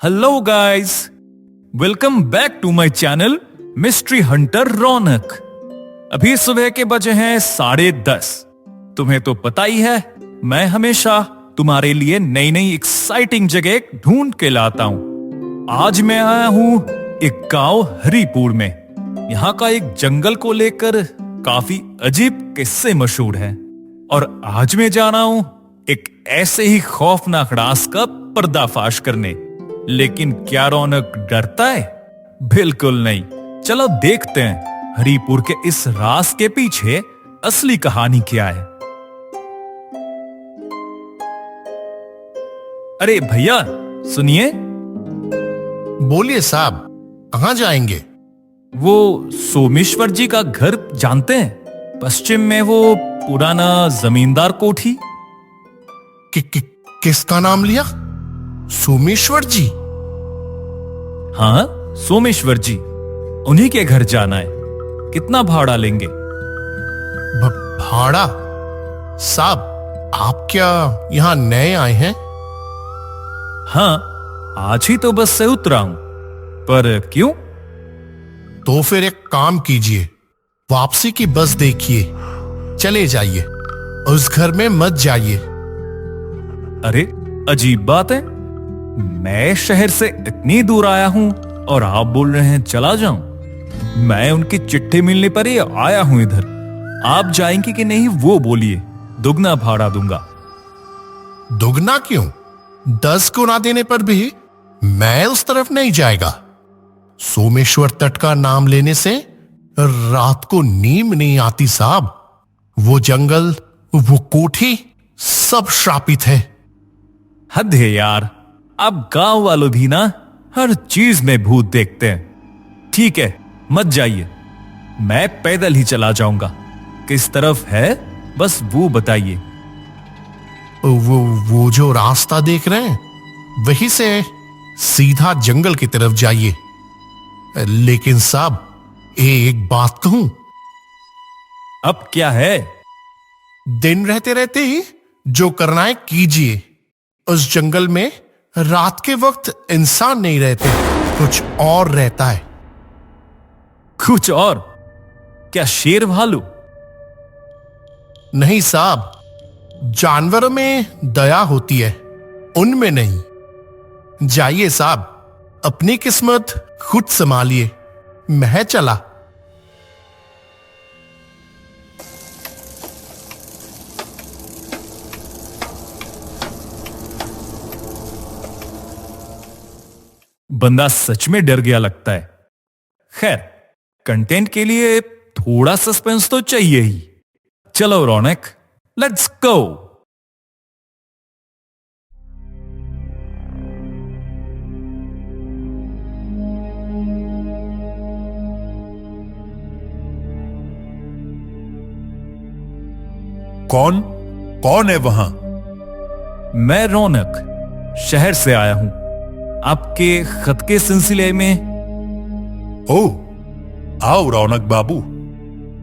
Hello guys, welcome back to my channel mystery hunter Raunak. अभी सुबह के बजे हैं 10:30। तुम्हें तो पता ही है, मैं हमेशा तुम्हारे लिए नई नई एक्साइटिंग जगह ढूंढ के लाता हूं। आज मैं आया हूं एक गांव हरिपुर में। यहाँ का एक जंगल को लेकर काफी अजीब किस्से मशहूर हैं और आज मैं जा रहा हूं एक ऐसे ही खौफनाक राज का पर्दाफाश करने। लेकिन क्या रौनक डरता है? बिल्कुल नहीं। चलो देखते हैं हरिपुर के इस राज के पीछे असली कहानी क्या है। अरे भैया सुनिए। बोलिए साहब, कहाँ जाएंगे? वो सोमेश्वर जी का घर जानते हैं? पश्चिम में वो पुराना जमींदार कोठी। किसका नाम लिया? सोमेश्वर जी? हाँ, सोमेश्वर जी, उन्हीं के घर जाना है। कितना भाड़ा लेंगे? भाड़ा? साहब, आप क्या यहाँ नए आए हैं? हाँ, आज ही तो बस से उतरा हूं। पर क्यों? तो फिर एक काम कीजिए, वापसी की बस देखिए, चले जाइए, उस घर में मत जाइए। अरे अजीब बात है, मैं शहर से इतनी दूर आया हूं और आप बोल रहे हैं चला जाऊं। मैं उनकी चिट्ठी मिलने पर ही आया हूं इधर। आप जाएंगे कि नहीं वो बोलिए, दुगना भाड़ा दूंगा। दुगना क्यों? 10 गुना देने पर भी मैं उस तरफ नहीं जाएगा। सोमेश्वर तट का नाम लेने से रात को नींद नहीं आती साहब। वो जंगल, वो कोठी, सब श्रापित है। हद है यार, आप गांव वालों भी ना हर चीज में भूत देखते हैं। ठीक है, मत जाइए, मैं पैदल ही चला जाऊंगा। किस तरफ है बस वो बताइए। वो जो रास्ता देख रहे हैं, वहीं से सीधा जंगल की तरफ जाइए। लेकिन साहब, एक बात कहूं? अब क्या है? दिन रहते रहते ही जो करना है कीजिए। उस जंगल में रात के वक्त इंसान नहीं रहते, कुछ और रहता है। कुछ और? क्या शेर भालू? नहीं साहब, जानवरों में दया होती है, उनमें नहीं। जाइए साहब, अपनी किस्मत खुद संभालिए, मैं चला। बंदा सच में डर गया लगता है। खैर, कंटेंट के लिए थोड़ा सस्पेंस तो चाहिए ही। चलो रौनक, लेट्स गो। कौन कौन है वहां? मैं रौनक, शहर से आया हूं आपके खत के सिलसिले में। ओह, आओ रौनक बाबू।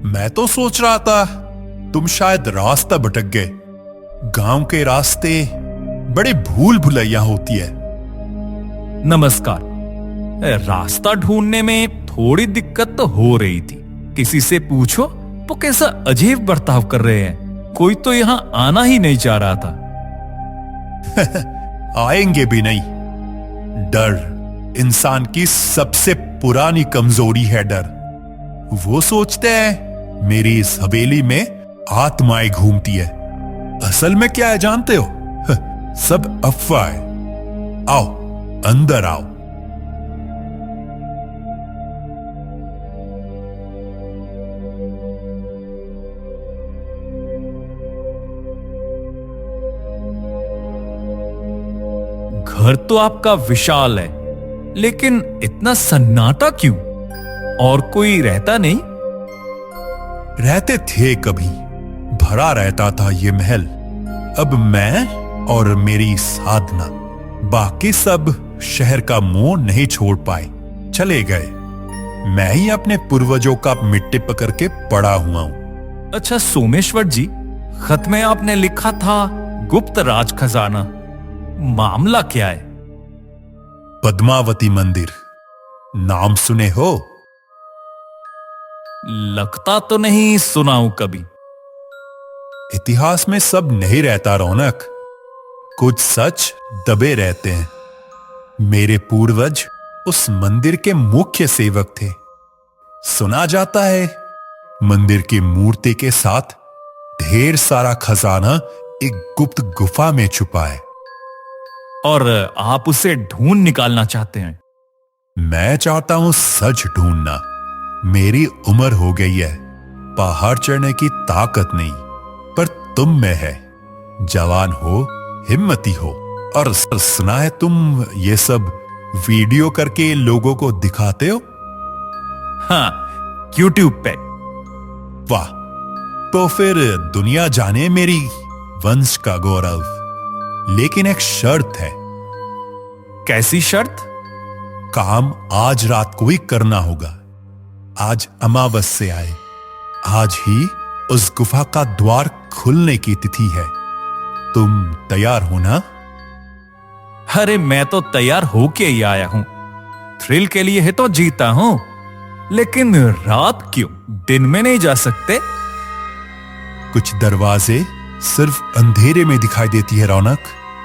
मैं तो सोच रहा था तुम शायद रास्ता भटक गए। गांव के रास्ते बड़े भूल भुलैया होती है। नमस्कार। रास्ता ढूंढने में थोड़ी दिक्कत तो हो रही थी। किसी से पूछो तो कैसा अजीब बर्ताव कर रहे हैं। कोई तो यहां आना ही नहीं चाह रहा था। आएंगे भी नहीं। डर इंसान की सबसे पुरानी कमजोरी है। डर। वो सोचते हैं मेरी इस हवेली में आत्माएं घूमती है। असल में क्या है जानते हो? सब अफवाह है। आओ, अंदर आओ। घर तो आपका विशाल है, लेकिन इतना सन्नाटा क्यों? और कोई रहता नहीं? रहते थे कभी, भरा रहता था ये महल। अब मैं और मेरी साधना, बाकी सब शहर का मोह नहीं छोड़ पाए, चले गए। मैं ही अपने पूर्वजों का मिट्टी पकड़ के पड़ा हुआ हूं। अच्छा सोमेश्वर जी, खत में आपने लिखा था गुप्त राज खजाना। मामला क्या है? पद्मावती मंदिर नाम सुने हो? लगता तो नहीं सुना हूं कभी। इतिहास में सब नहीं रहता रौनक, कुछ सच दबे रहते हैं। मेरे पूर्वज उस मंदिर के मुख्य सेवक थे। सुना जाता है मंदिर की मूर्ति के साथ ढेर सारा खजाना एक गुप्त गुफा में छुपा है। और आप उसे ढूंढ निकालना चाहते हैं? मैं चाहता हूं सच ढूंढना। मेरी उम्र हो गई है, पहाड़ चढ़ने की ताकत नहीं, पर तुम में है। जवान हो, हिम्मती हो, और सुना है तुम ये सब वीडियो करके लोगों को दिखाते हो। हाँ, YouTube पे। वाह, तो फिर दुनिया जाने मेरी वंश का गौरव। लेकिन एक शर्त है। कैसी शर्त? काम आज रात को ही करना होगा। आज अमावस्या है, आज ही उस गुफा का द्वार खुलने की तिथि है। तुम तैयार हो ना? अरे मैं तो तैयार होके ही आया हूं। थ्रिल के लिए ही तो जीता हूं। लेकिन रात क्यों? दिन में नहीं जा सकते? कुछ दरवाजे सिर्फ अंधेरे में दिखाई देती है रौनक,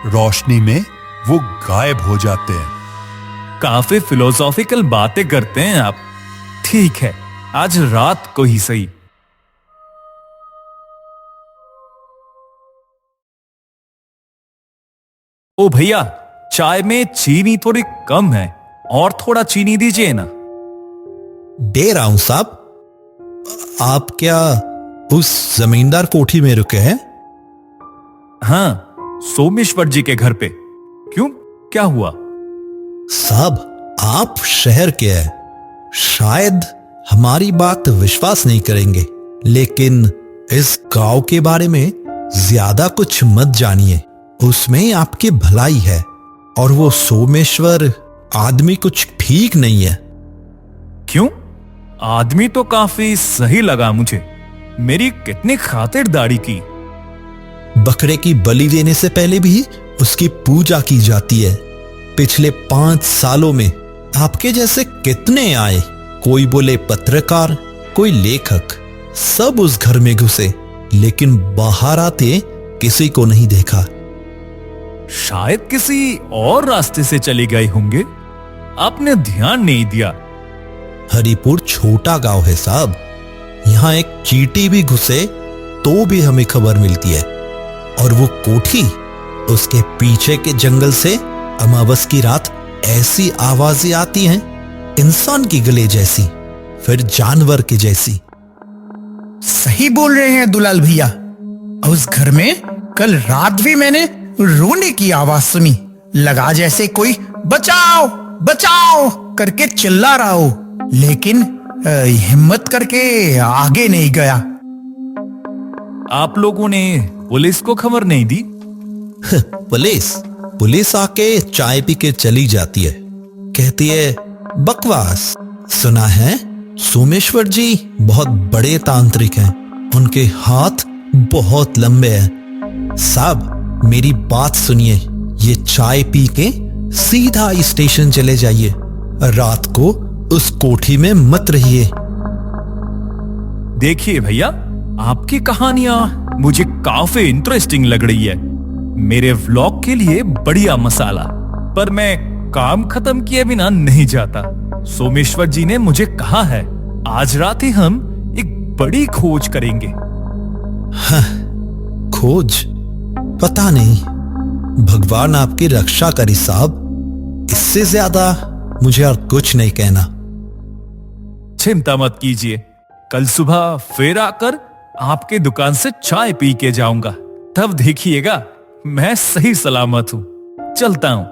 रोशनी में वो गायब हो जाते हैं। काफी फिलोसॉफिकल बातें करते हैं आप। ठीक है, आज रात को ही सही। ओ भैया, चाय में चीनी थोड़ी कम है, और थोड़ा चीनी दीजिए ना। दे रहा हूं साहब। आप क्या उस जमींदार कोठी में रुके हैं? हाँ, सोमेश्वर जी के घर पे। क्यों, क्या हुआ? साहब, आप शहर के हैं, शायद हमारी बात विश्वास नहीं करेंगे, लेकिन इस गांव के बारे में ज्यादा कुछ मत जानिए। उसमें आपकी भलाई है, और वो सोमेश्वर आदमी कुछ ठीक नहीं है। क्यों? आदमी तो काफी सही लगा मुझे। मेरी कितनी खातिरदारी की। बकरे की बलि देने से पहले भी उसकी पूजा की जाती है। पिछले 5 सालों में आपके जैसे कितने आए, कोई बोले पत्रकार, कोई लेखक, सब उस घर में घुसे, लेकिन बाहर आते किसी को नहीं देखा। शायद किसी और रास्ते से चले गए होंगे, आपने ध्यान नहीं दिया। हरिपुर छोटा गांव है साहब, यहां एक चींटी भी घुसे तो भी हमें खबर मिलती है। और वो कोठी, उसके पीछे के जंगल से अमावस की रात ऐसी आवाजें आती हैं, इंसान की गले जैसी, फिर जानवर की जैसी। सही बोल रहे हैं दुलाल भैया। उस घर में कल रात भी मैंने रोने की आवाज सुनी। लगा जैसे कोई बचाओ बचाओ करके चिल्ला रहा हो, लेकिन हिम्मत करके आगे नहीं गया। आप लोगों ने पुलिस को खबर नहीं दी? पुलिस आके चाय पी के चली जाती है, कहती है बकवास। सुना है सोमेश्वर जी बहुत बड़े तांत्रिक हैं, उनके हाथ बहुत लंबे हैं। साहब, मेरी बात सुनिए, ये चाय पी के सीधा स्टेशन चले जाइए। रात को उस कोठी में मत रहिए। देखिए भैया, आपकी कहानियां मुझे काफी इंटरेस्टिंग लग रही है। मेरे व्लॉग के लिए बढ़िया मसाला। पर मैं काम खत्म किए बिना नहीं जाता। सोमेश्वर जी ने मुझे कहा है, आज रात ही हम एक बड़ी खोज करेंगे। हाँ, खोज? पता नहीं, भगवान आपकी रक्षा करी साहब। इससे ज्यादा मुझे और कुछ नहीं कहना। चिंता मत कीजिए, कल सुबह फिर आकर आपके दुकान से चाय पी के जाऊंगा। तब देखिएगा मैं सही सलामत हूं। चलता हूं।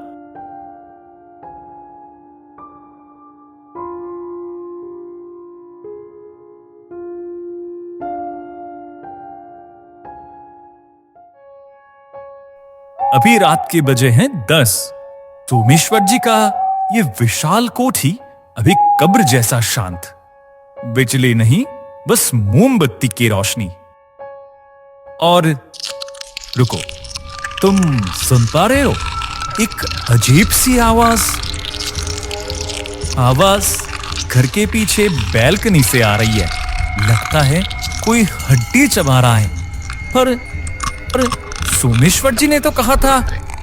अभी रात के बजे हैं 10। सोमेश्वर जी का ये विशाल कोठी अभी कब्र जैसा शांत। बिजली नहीं, बस मोमबत्ती की रोशनी। और रुको, तुम सुन पा रहे हो? एक अजीब सी आवाज आवाज घर के पीछे बैल्कनी से आ रही है। लगता है कोई हड्डी चबा रहा है। पर सोमेश्वर जी ने तो कहा था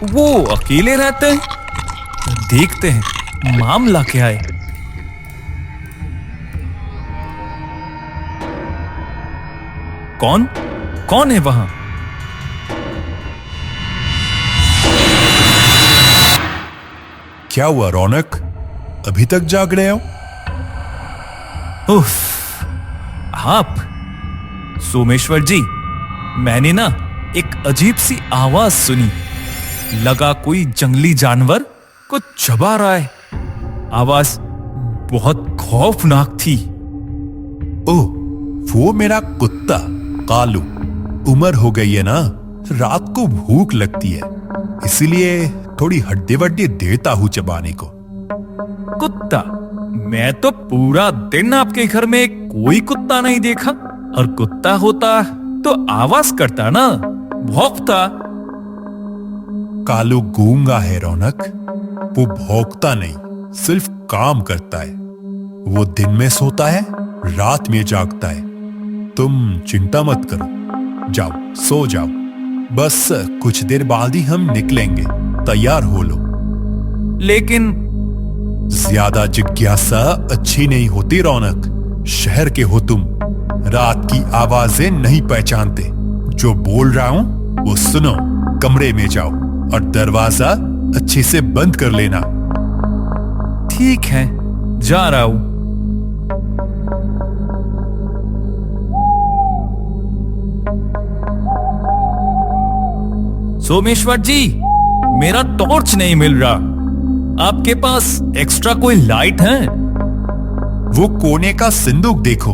वो अकेले रहते हैं। देखते हैं मामला क्या है। कौन है वहां? क्या हुआ रौनक, अभी तक जाग रहे हो? उफ, आप सोमेश्वर जी, मैंने ना एक अजीब सी आवाज सुनी। लगा कोई जंगली जानवर को चबा रहा है। आवाज बहुत खौफनाक थी। ओह, वो मेरा कुत्ता कालू। उम्र हो गई है ना, रात को भूख लगती है, इसीलिए थोड़ी हड्डी वड्डी देता हूं चबाने को। कुत्ता? मैं तो पूरा दिन आपके घर में कोई कुत्ता नहीं देखा। और कुत्ता होता तो आवाज करता ना, भौंकता। कालू गूंगा है रौनक, वो भौंकता नहीं, सिर्फ काम करता है। वो दिन में सोता है, रात में जागता है। तुम चिंता मत करो, जाओ सो जाओ। बस कुछ देर बाद ही हम निकलेंगे, तैयार हो लो। लेकिन ज्यादा जिज्ञासा अच्छी नहीं होती रौनक। शहर के हो तुम, रात की आवाजें नहीं पहचानते। जो बोल रहा हूं वो सुनो। कमरे में जाओ और दरवाजा अच्छे से बंद कर लेना। ठीक है, जा रहा हूं। सोमेश्वर जी, मेरा टॉर्च नहीं मिल रहा। आपके पास एक्स्ट्रा कोई लाइट है? वो कोने का सिंदूक देखो,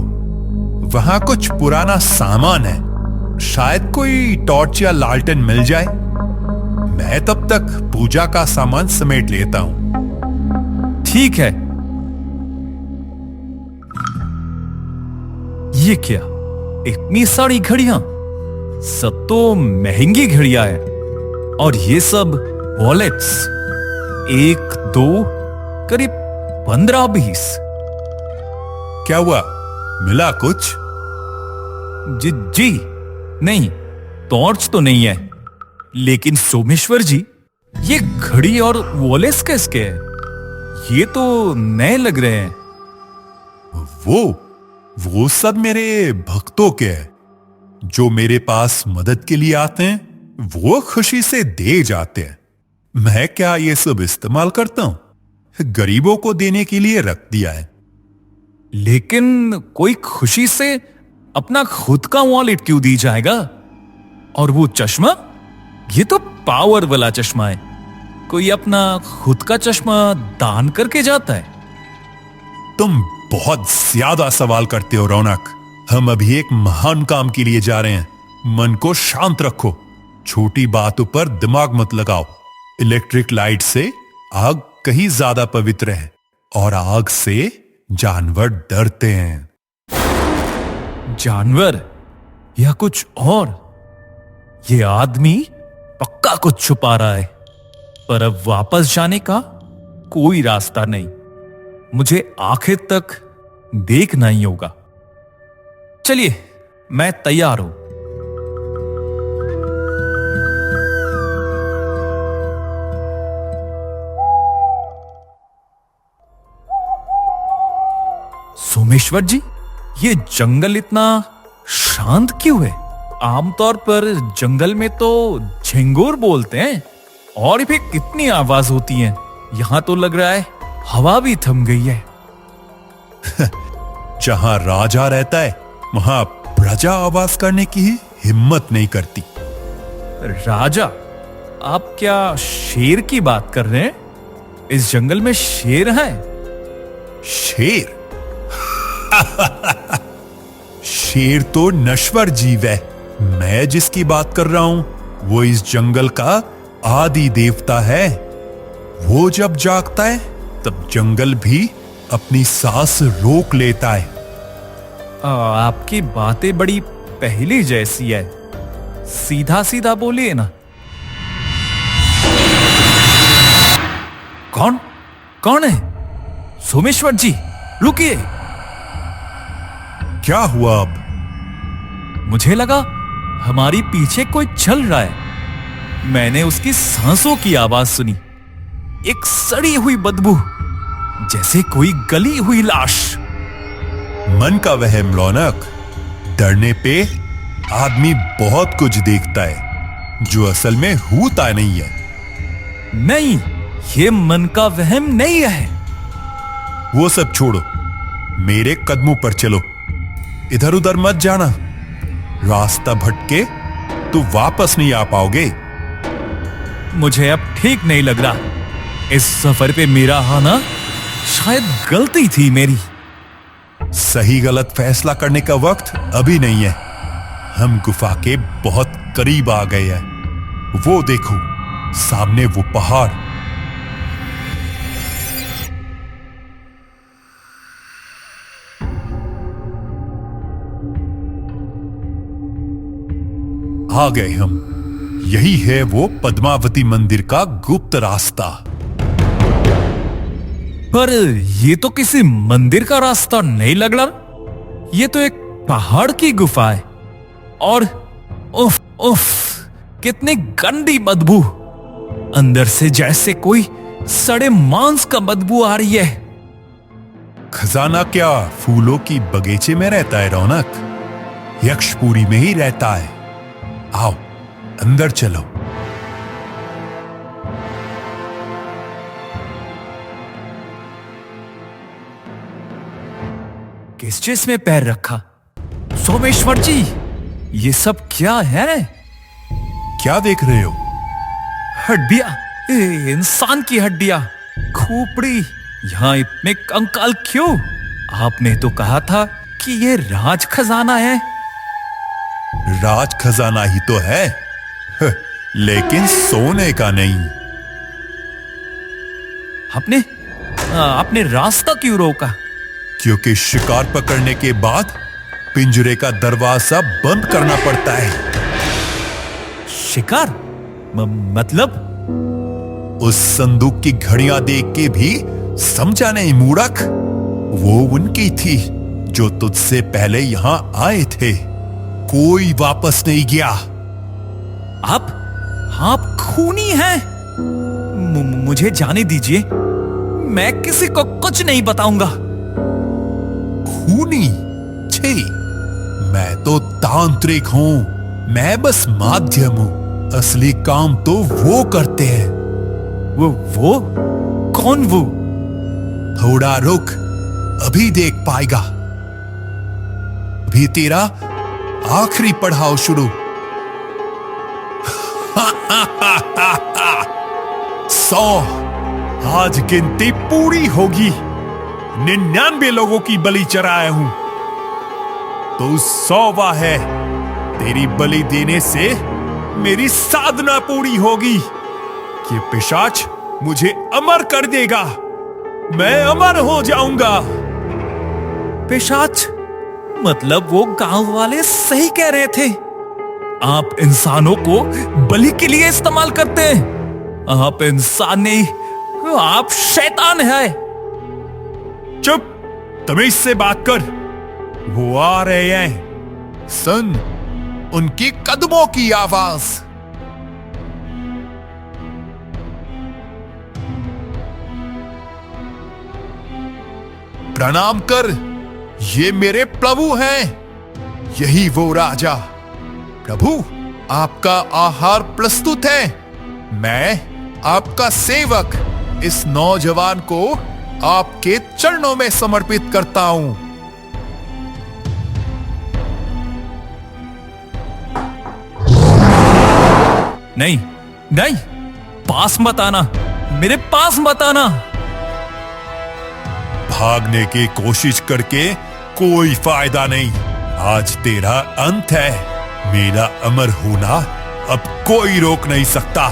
वहां कुछ पुराना सामान है। शायद कोई टॉर्च या लालटेन मिल जाए। मैं तब तक पूजा का सामान समेट लेता हूं। ठीक है। ये क्या, इतनी सारी घड़ियां? सब तो महंगी घड़ियां हैं। और ये सब वॉलेट्स, 1, 2, करीब 15-20। क्या हुआ, मिला कुछ? जी नहीं, टॉर्च तो नहीं है। लेकिन सोमेश्वर जी, ये घड़ी और वॉलेट्स किसके हैं? ये तो नए लग रहे हैं। वो सब मेरे भक्तों के हैं, जो मेरे पास मदद के लिए आते हैं। वो खुशी से दे जाते हैं। मैं क्या ये सब इस्तेमाल करता हूं? गरीबों को देने के लिए रख दिया है। लेकिन कोई खुशी से अपना खुद का वॉलेट क्यों दी जाएगा? और वो चश्मा, ये तो पावर वाला चश्मा है। कोई अपना खुद का चश्मा दान करके जाता है? तुम बहुत ज्यादा सवाल करते हो रौनक। हम अभी एक महान काम के लिए जा रहे हैं। मन को शांत रखो, छोटी बातों पर दिमाग मत लगाओ। इलेक्ट्रिक लाइट से आग कहीं ज्यादा पवित्र है, और आग से जानवर डरते हैं। जानवर या कुछ और? ये आदमी पक्का कुछ छुपा रहा है। पर अब वापस जाने का कोई रास्ता नहीं। मुझे आखिर तक देखना ही होगा। चलिए, मैं तैयार हूं। सोमेश्वर जी, ये जंगल इतना शांत क्यों है? आमतौर पर जंगल में तो झिंगुर बोलते हैं और भी कितनी आवाज होती है। यहां तो लग रहा है हवा भी थम गई है। जहां राजा रहता है, वहां प्रजा आवाज करने की हिम्मत नहीं करती। राजा? आप क्या शेर की बात कर रहे हैं? इस जंगल में शेर है? शेर? शेर तो नश्वर जीव है। मैं जिसकी बात कर रहा हूं वो इस जंगल का आदि देवता है। वो जब जागता है तब जंगल भी अपनी सांस रोक लेता है। आपकी बातें बड़ी पहेली जैसी है। सीधा सीधा बोलिए ना। कौन है? सोमेश्वर जी, रुकिए। क्या हुआ अब? मुझे लगा हमारी पीछे कोई चल रहा है। मैंने उसकी सांसों की आवाज सुनी, एक सड़ी हुई बदबू, जैसे कोई गली हुई लाश। मन का वहम रौनक। डरने पे आदमी बहुत कुछ देखता है जो असल में होता नहीं है। नहीं, ये मन का वहम नहीं है। वो सब छोड़ो, मेरे कदमों पर चलो। इधर उधर मत जाना, रास्ता भटके तो वापस नहीं आ पाओगे। मुझे अब ठीक नहीं लग रहा। इस सफर पे मेरा आना शायद गलती थी मेरी। सही गलत फैसला करने का वक्त अभी नहीं है। हम गुफा के बहुत करीब आ गए हैं। वो देखो, सामने वो पहाड़। आ गए हम। यही है वो पद्मावती मंदिर का गुप्त रास्ता। पर ये तो किसी मंदिर का रास्ता नहीं लग रहा। ये तो एक पहाड़ की गुफा है। और उफ उफ, कितनी गंदी बदबू। अंदर से जैसे कोई सड़े मांस का बदबू आ रही है। खजाना क्या फूलों की बगीचे में रहता है रौनक? यक्षपुरी में ही रहता है। आओ अंदर चलो। किस चीज में पैर रखा? सोमेश्वर जी, ये सब क्या है? क्या देख रहे हो? हड्डियां, इंसान की हड्डियां, खोपड़ी। यहां इतने कंकाल क्यों? आपने तो कहा था कि ये राज खजाना है। राज खजाना ही तो है, लेकिन सोने का नहीं। आपने रास्ता क्यों रोका? क्योंकि शिकार पकड़ने के बाद पिंजरे का दरवाजा बंद करना पड़ता है। शिकार? मतलब? उस संदूक की घड़ियां देख के भी समझा नहीं मूर्ख? वो उनकी थी जो तुझसे पहले यहां आए थे। कोई वापस नहीं गया। आप खूनी हैं। मुझे जाने दीजिए, मैं किसी को कुछ नहीं बताऊंगा। खूनी? छी, मैं तो तांत्रिक हूं। मैं बस माध्यम हूं। असली काम तो वो करते हैं। वो? कौन वो? थोड़ा रुक, अभी देख पाएगा। अभी तेरा आखिरी पड़ाव शुरू। 100। आज गिनती पूरी होगी। 99 लोगों की बलि चढ़ाया हूं, तो 100वां है। तेरी बलि देने से मेरी साधना पूरी होगी। ये पिशाच मुझे अमर कर देगा। मैं अमर हो जाऊंगा। पिशाच? मतलब वो गांव वाले सही कह रहे थे। आप इंसानों को बलि के लिए इस्तेमाल करते हैं। आप इंसान नहीं, आप शैतान है। चुप, तमीज से बात कर। वो आ रहे हैं। सुन उनकी कदमों की आवाज। प्रणाम कर, ये मेरे प्रभु हैं। यही वो राजा। प्रभु, आपका आहार प्रस्तुत है। मैं आपका सेवक इस नौजवान को आपके चरणों में समर्पित करता हूं। नहीं नहीं, पास मत आना, मेरे पास मत आना। भागने की कोशिश करके कोई फायदा नहीं। आज तेरा अंत है। मेरा अमर होना अब कोई रोक नहीं सकता।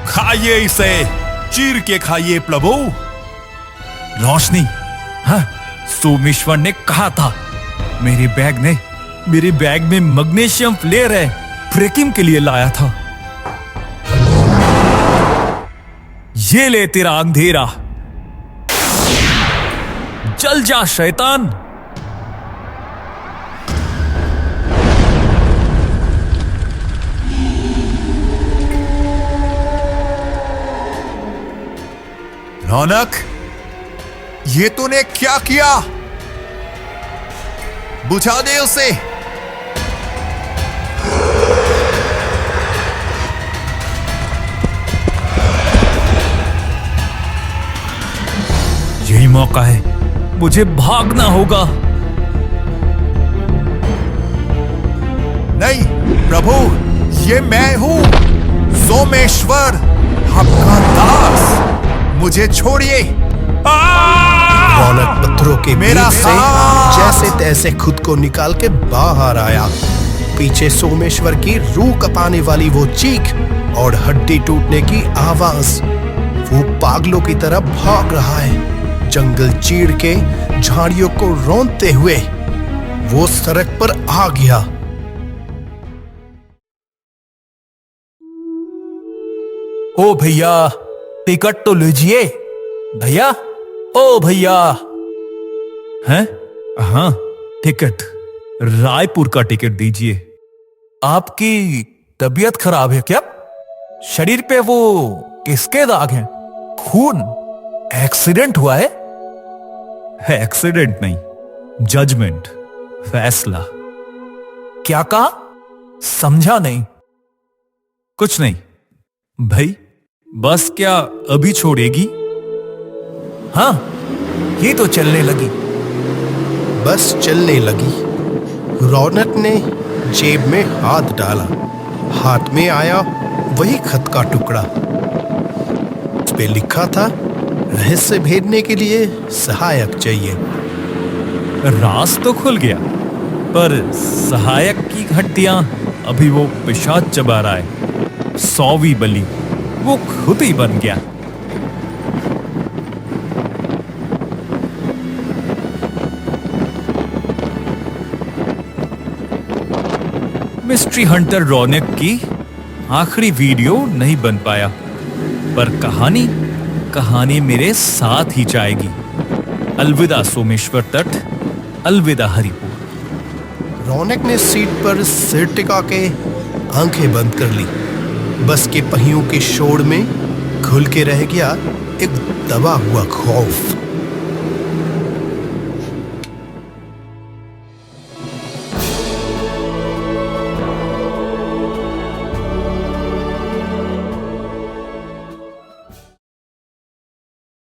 खाइए इसे, चीर के खाइए प्रभु। रोशनी? हाँ, सोमेश्वर ने कहा था। मेरे बैग में मैग्नीशियम फ्लेयर है, ब्रेकिंग के लिए लाया था। ये ले तेरा अंधेरा। चल जा शैतान। रौनक, ये तूने क्या किया? बुझा दे उसे। यही मौका है, मुझे भागना होगा। नहीं प्रभु, ये मैं हूं, सोमेश्वर, आपका दास। मुझे छोड़िए। रौनक पत्थरों के मेरा बीच से हाथ! जैसे तैसे खुद को निकाल के बाहर आया। पीछे सोमेश्वर की रूह कपाने वाली वो चीख और हड्डी टूटने की आवाज। वो पागलों की तरह भाग रहा है, जंगल चीर के झाड़ियों को रौंदते हुए वो सड़क पर आ गया। ओ भैया, टिकट तो लीजिए। भैया, ओ भैया। हैं? हाँ, टिकट, रायपुर का टिकट दीजिए। आपकी तबीयत खराब है क्या? शरीर पे वो किसके दाग हैं? खून? एक्सीडेंट हुआ है? एक्सीडेंट नहीं, जजमेंट, फैसला। क्या कहा? समझा नहीं। कुछ नहीं भाई, बस क्या अभी छोड़ेगी? हाँ, ये तो चलने लगी। बस चलने लगी। रौनक ने जेब में हाथ डाला। हाथ में आया वही खत का टुकड़ा। उस पे लिखा था, रहस्य भेदने के लिए सहायक चाहिए। राज तो खुल गया, पर सहायक की हड्डियां अभी वो पिशाच चबा रहा है। 100वीं बलि वो खुद ही बन गया। मिस्ट्री हंटर रौनक की आखिरी वीडियो नहीं बन पाया, पर कहानी मेरे साथ ही जाएगी। अलविदा सोमेश्वर तट, अलविदा हरिपुर। रौनक ने सीट पर सिर टिका के आंखें बंद कर ली। बस के पहियों के शोर में खुल के रह गया एक दबा हुआ खौफ।